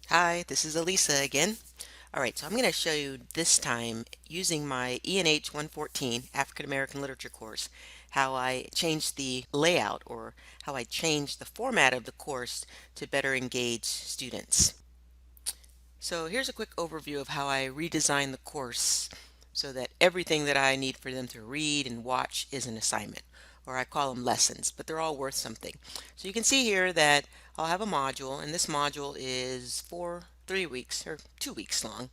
Hi, this is Elisa again. Alright, so I'm going to show you this time using my ENH 114 African American Literature course how I changed the layout or how I changed the format of the course to better engage students. So here's a quick overview of how I redesigned the course so that everything that I need for them to read and watch is an assignment, or I call them lessons, but they're all worth something. So you can see here that I'll have a module, and this module is for 3 weeks or 2 weeks long.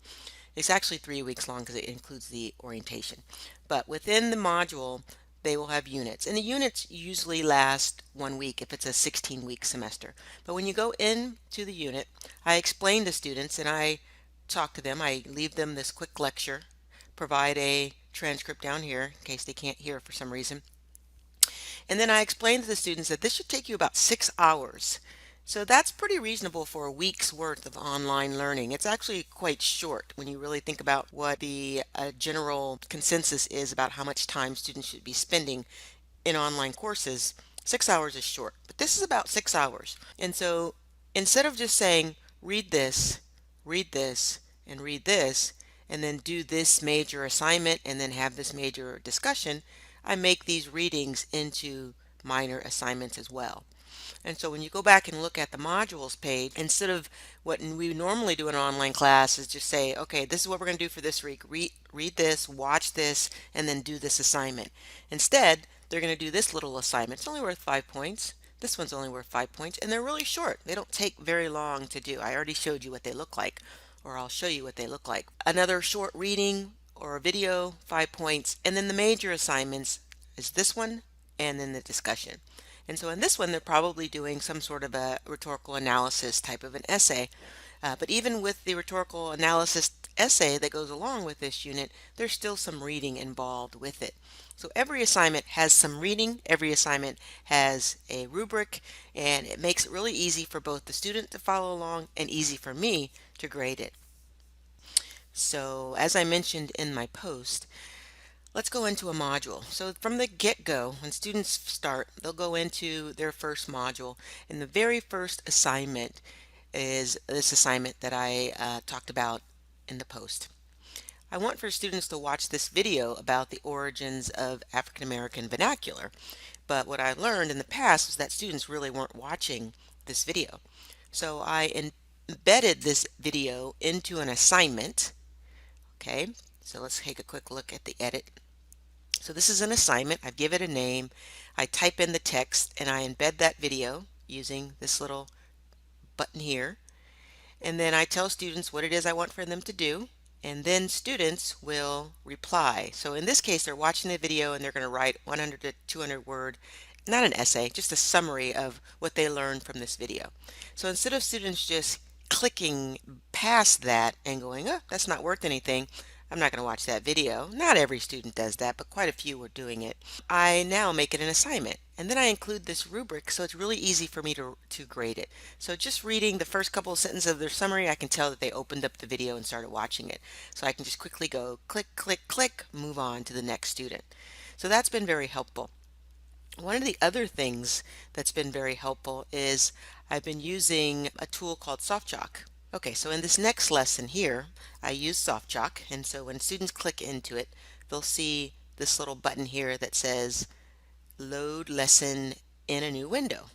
It's actually 3 weeks long because it includes the orientation. But within the module, they will have units. And the units usually last 1 week if it's a 16-week semester. But when you go into the unit, I explain to students and I talk to them. I leave them this quick lecture, provide a transcript down here in case they can't hear for some reason. And then I explained to the students that this should take you about 6 hours. So that's pretty reasonable for a week's worth of online learning. It's actually quite short when you really think about what the general consensus is about how much time students should be spending in online courses. 6 hours is short, but this is about 6 hours. And so instead of just saying, read this, and read this, and then do this major assignment and then have this major discussion, I make these readings into minor assignments as well. And so when you go back and look at the modules page, instead of what we normally do in an online class is just say, okay, this is what we're going to do for this week. Read this, watch this, and then do this assignment. Instead, they're going to do this little assignment. It's only worth 5 points. This one's only worth 5 points, and they're really short. They don't take very long to do. I already showed you what they look like, or I'll show you what they look like. Another short reading or a video, 5 points, and then the major assignments is this one, and then the discussion. And so in this one, they're probably doing some sort of a rhetorical analysis type of an essay. But even with the rhetorical analysis essay that goes along with this unit, there's still some reading involved with it. So every assignment has some reading, every assignment has a rubric, and it makes it really easy for both the student to follow along and easy for me to grade it. So as I mentioned in my post, let's go into a module. So from the get-go, when students start, they'll go into their first module, and the very first assignment is this assignment that I talked about in the post. I want for students to watch this video about the origins of African American vernacular, but what I learned in the past was that students really weren't watching this video. So I embedded this video into an assignment. Okay, so let's take a quick look at the edit. So this is an assignment. I give it a name. I type in the text and I embed that video using this little button here. And then I tell students what it is I want for them to do. And then students will reply. So in this case, they're watching the video and they're going to write 100 to 200 word, not an essay, just a summary of what they learned from this video. So instead of students just clicking past that and going, oh, that's not worth anything, I'm not going to watch that video. Not every student does that, but quite a few are doing it. I now make it an assignment. And then I include this rubric so it's really easy for me to grade it. So just reading the first couple of sentences of their summary, I can tell that they opened up the video and started watching it. So I can just quickly go click, click, click, move on to the next student. So that's been very helpful. One of the other things that's been very helpful is I've been using a tool called Softchalk. Okay, so in this next lesson here, I use Softchalk, and so when students click into it, they'll see this little button here that says Load Lesson in a new window.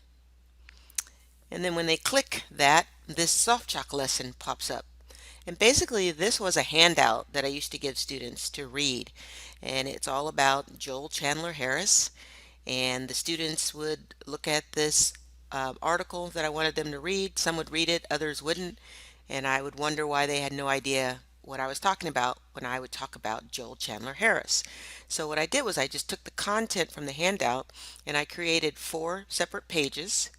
And then when they click that, this Softchalk lesson pops up. And basically this was a handout that I used to give students to read, and it's all about Joel Chandler Harris, and the students would look at this article that I wanted them to read. Some would read it, others wouldn't, and I would wonder why they had no idea what I was talking about when I would talk about Joel Chandler Harris. So what I did was I just took the content from the handout and I created 4 separate pages,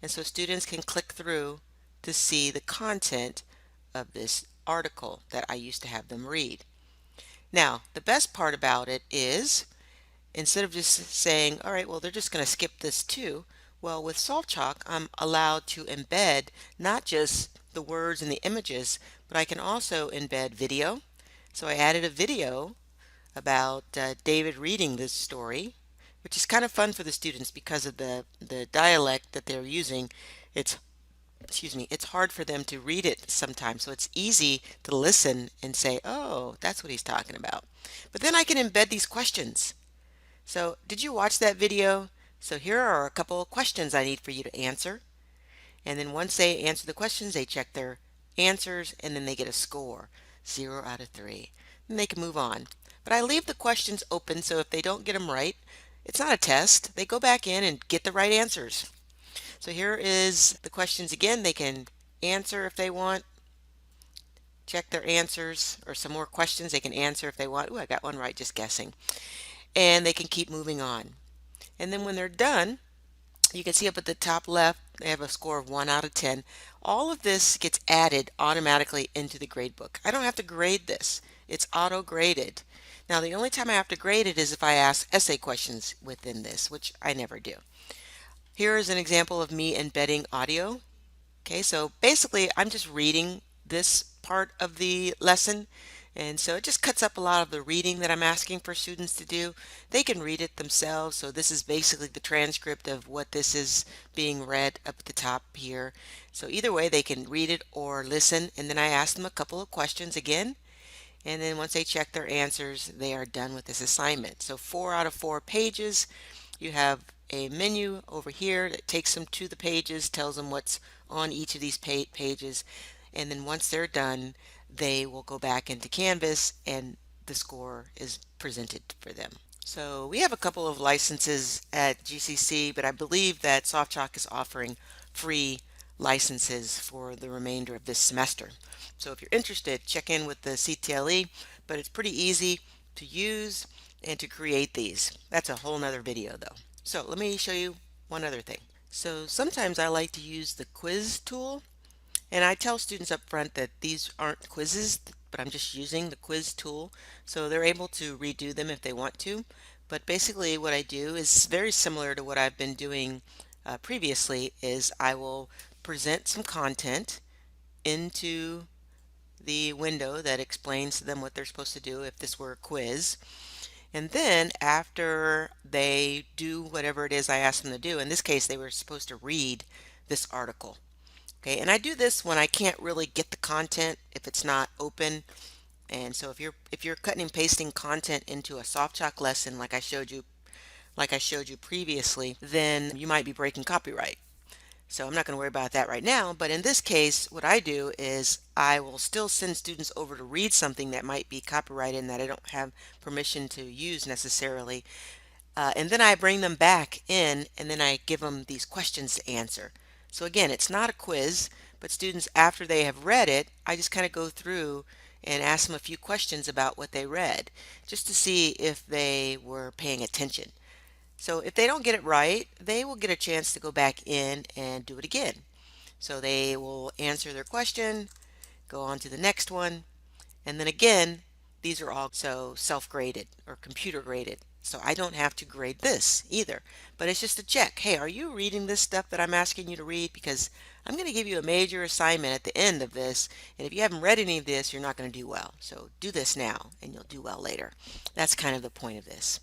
and so students can click through to see the content of this article that I used to have them read. Now, the best part about it is instead of just saying, all right, well, they're just going to skip this too. Well, with Softchalk, I'm allowed to embed not just the words and the images, but I can also embed video. So I added a video about David reading this story, which is kind of fun for the students because of the dialect that they're using. It's excuse me, it's hard for them to read it sometimes. So it's easy to listen and say, oh, that's what he's talking about. But then I can embed these questions. So did you watch that video? So here are a couple of questions I need for you to answer. And then once they answer the questions, they check their answers and then they get a score, 0 out of 3. And they can move on. But I leave the questions open so if they don't get them right, it's not a test. They go back in and get the right answers. So here is the questions again. They can answer if they want, check their answers, or some more questions they can answer if they want. Ooh, I got one right, just guessing. And they can keep moving on. And then when they're done, you can see up at the top left, they have a score of 1 out of 10. All of this gets added automatically into the gradebook. I don't have to grade this. It's auto-graded. Now, the only time I have to grade it is if I ask essay questions within this, which I never do. Here is an example of me embedding audio. Okay, so basically I'm just reading this part of the lesson, and so it just cuts up a lot of the reading that I'm asking for students to do. They can read it themselves, so this is basically the transcript of what this is being read up at the top here. So either way they can read it or listen, and then I ask them a couple of questions again, and then once they check their answers, they are done with this assignment. So 4 out of 4 pages. You have a menu over here that takes them to the pages, tells them what's on each of these pages, and then once they're done, they will go back into Canvas and the score is presented for them. So we have a couple of licenses at GCC, but I believe that Softchalk is offering free licenses for the remainder of this semester. So if you're interested, check in with the CTLE, but it's pretty easy to use and to create these. That's a whole nother video though. So let me show you one other thing. So sometimes I like to use the quiz tool, and I tell students up front that these aren't quizzes, but I'm just using the quiz tool, so they're able to redo them if they want to. But basically what I do is very similar to what I've been doing previously, is I will present some content into the window that explains to them what they're supposed to do if this were a quiz. And then after they do whatever it is I asked them to do, in this case they were supposed to read this article. Okay, and I do this when I can't really get the content if it's not open. And so if you're cutting and pasting content into a Softchalk lesson like I showed you previously, then you might be breaking copyright. So I'm not going to worry about that right now, but in this case, what I do is I will still send students over to read something that might be copyrighted and that I don't have permission to use necessarily. And then I bring them back in and then I give them these questions to answer. So again, it's not a quiz, but students, after they have read it, I just kind of go through and ask them a few questions about what they read, just to see if they were paying attention. So if they don't get it right, they will get a chance to go back in and do it again. So they will answer their question, go on to the next one, and then again, these are all so self-graded or computer graded. So I don't have to grade this either, but it's just a check. Hey, are you reading this stuff that I'm asking you to read? Because I'm going to give you a major assignment at the end of this, and if you haven't read any of this, you're not going to do well. So do this now and you'll do well later. That's kind of the point of this.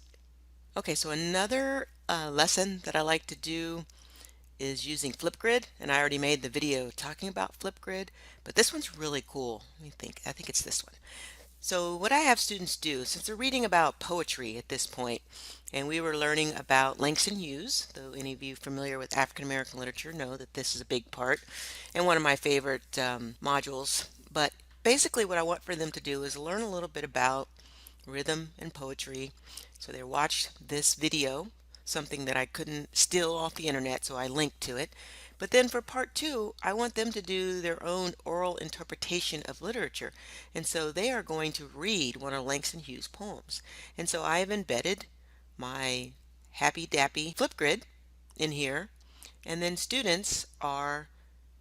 Okay, so another lesson that I like to do is using FlipGrid, and I already made the video talking about FlipGrid, but this one's really cool. Let me think. I think it's this one. So what I have students do, since they're reading about poetry at this point, and we were learning about Langston Hughes, though any of you familiar with African American literature know that this is a big part and one of my favorite modules. But basically what I want for them to do is learn a little bit about rhythm and poetry. So they watch this video, something that I couldn't steal off the internet, so I linked to it. But then for part 2, I want them to do their own oral interpretation of literature. And so they are going to read one of Langston Hughes' poems. And so I have embedded my Happy Dappy FlipGrid in here. And then students are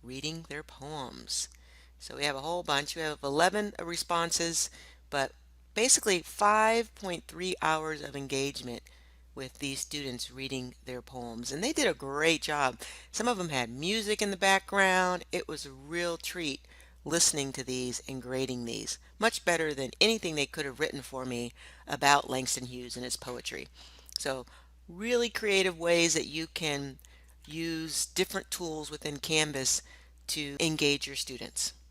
reading their poems. So we have a whole bunch. We have 11 responses, but basically 5.3 hours of engagement with these students reading their poems, and they did a great job. Some of them had music in the background. It was a real treat listening to these and grading these. Much better than anything they could have written for me about Langston Hughes and his poetry. So really creative ways that you can use different tools within Canvas to engage your students.